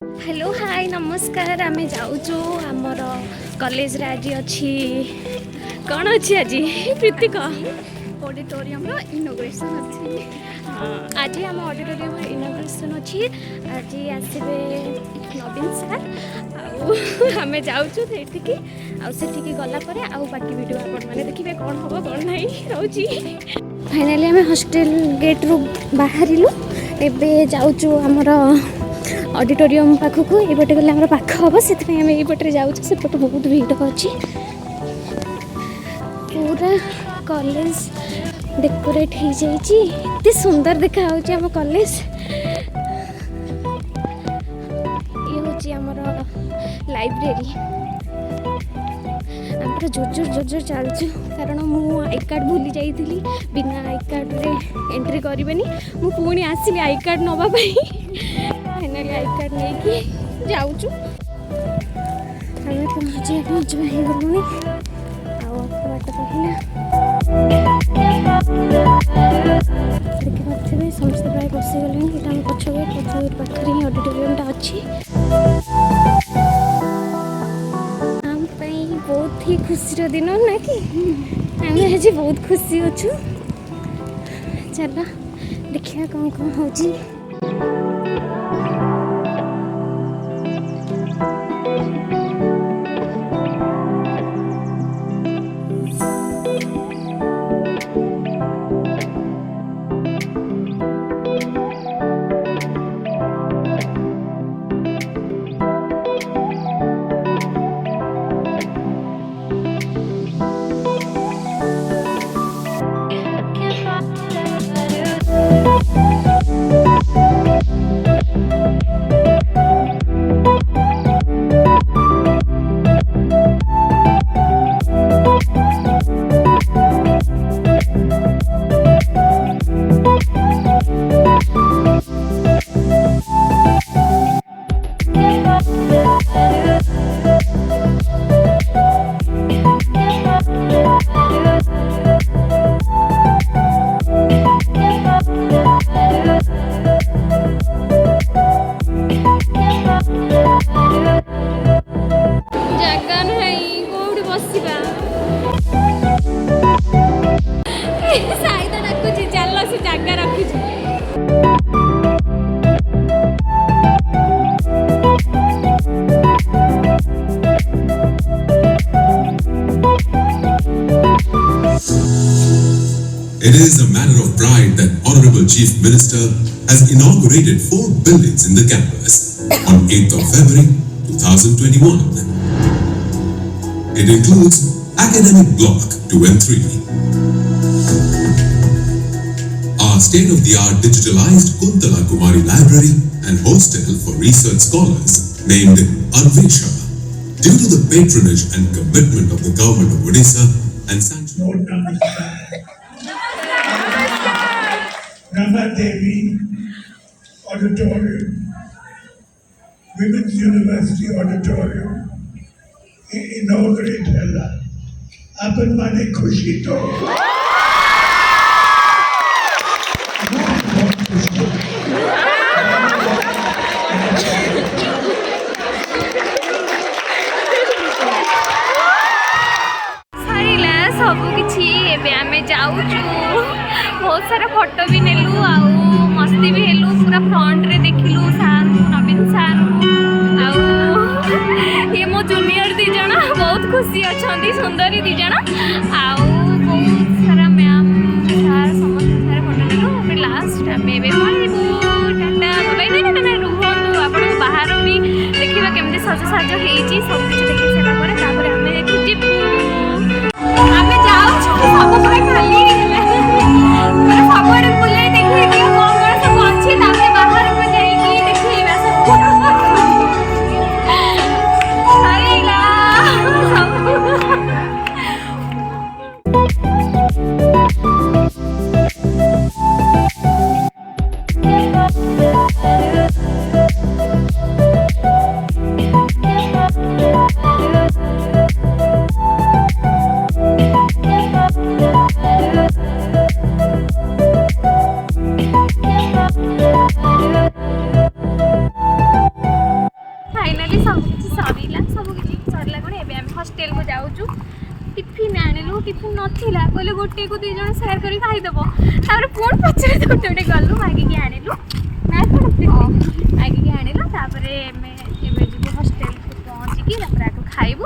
Hello hi नमस्कार आमे जाऊँ आमर कॉलेज रे आज अच्छी कौन अच्छी आज प्रीतिक ऑडिटोरियम रो इनॉग्रेशन अच्छी आज आम ऑडिटोरियम इनॉग्रेशन अच्छी आज आसबे नवीन सर आम जाऊँ सेठिकी आठिकी गलापर आउ बाकी वीडियो आपण मैंने देखिए कौन हम कौन ना रोची फाइनाली आम हॉस्टल गेट रू बाहर एबे जाऊँ आमर ऑडिटोरियम पाखक ये गले आम पाख हम से यहीपटे जाऊँ सेपटे बहुत भीड़ अच्छी पूरा कॉलेज डेकोरेट हो जाती सुंदर देखा आम कॉलेज ये हूँ आमर लाइब्रेरी आम पूरा जोर जोर जोर जोर चलचु कारण मु आई कार्ड भूली जाइली बिना आई कार्ड रे एंट्री करें मु पुणी आसली आई कार्ड नापी फाइनाली आई कार्ड नहीं जाऊँ आम पहुँचे पहुँचवा हो गलुणी बाट कहला देखिए समस्त प्राय बसीगले यहाँ आम पछुए पाखे ही ऑडिटोरियमटा अच्छी आम बहुत ही खुशी दिन ना कि आम आज बहुत खुशी अच्छु चल देखिए कौन कौन हो It is a matter of pride that Honorable Chief Minister has inaugurated 4 buildings in the campus on 8th of February 2021. It includes Academic Block 2 and 3, our state-of-the-art digitalized Kuntala Kumari Library and hostel for research scholars named Anvesha. Due to the patronage and commitment of the government of Odisha and sanction Rama Devi Auditorium, Women's University Auditorium, Inaugurated. Apan mane khushi to. सब किसी आम जाऊँ बहुत सारा photo भी नेलु आउ मस्ती भी हेलु पूरा फ्रंट रे देखिलु सार नवीन सार ये मो जूनियर दी जना बहुत खुशी अच्छा सुंदर दी जना आउ बहुत सारा मैम सार समस्त सारे फोटो नेलु लास्ट आम टाटा बाय ना रुहतु आप बाहर भी देखा केमती सज सज हो सब किसी देखी सारा आम जीवु आम जाऊँ सब पूरा खाली पूरा सबुआड़े बुले देखिए कि कौन कौन सब अच्छी बाहर को जाइए देखिए सब सरीला सब ହେଲା କ'ଣ ଏବେ ଆମେ ହଷ୍ଟେଲକୁ ଯାଉଛୁ टिफिन आनिलु टिफिन नथिला कहले गोटे को 2 जन शेयर करी खाइदेव तापर पुणी पछरे गोटे गलु मागिकी आनिलु ना मागिकी आनिलु तापर एमे एबे जीवु हॉस्टल को पहुंचिकी तापर आको खाइबु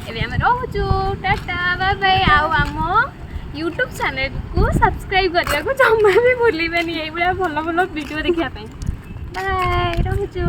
एबे हम रहउछु टाटा बाय बाय आउ आम यूट्यूब चैनल को सब्सक्राइब करने को जम्मा भी भूलिबेनी एई भलिया भलो भलो वीडियो देखिया बाय रहउछु।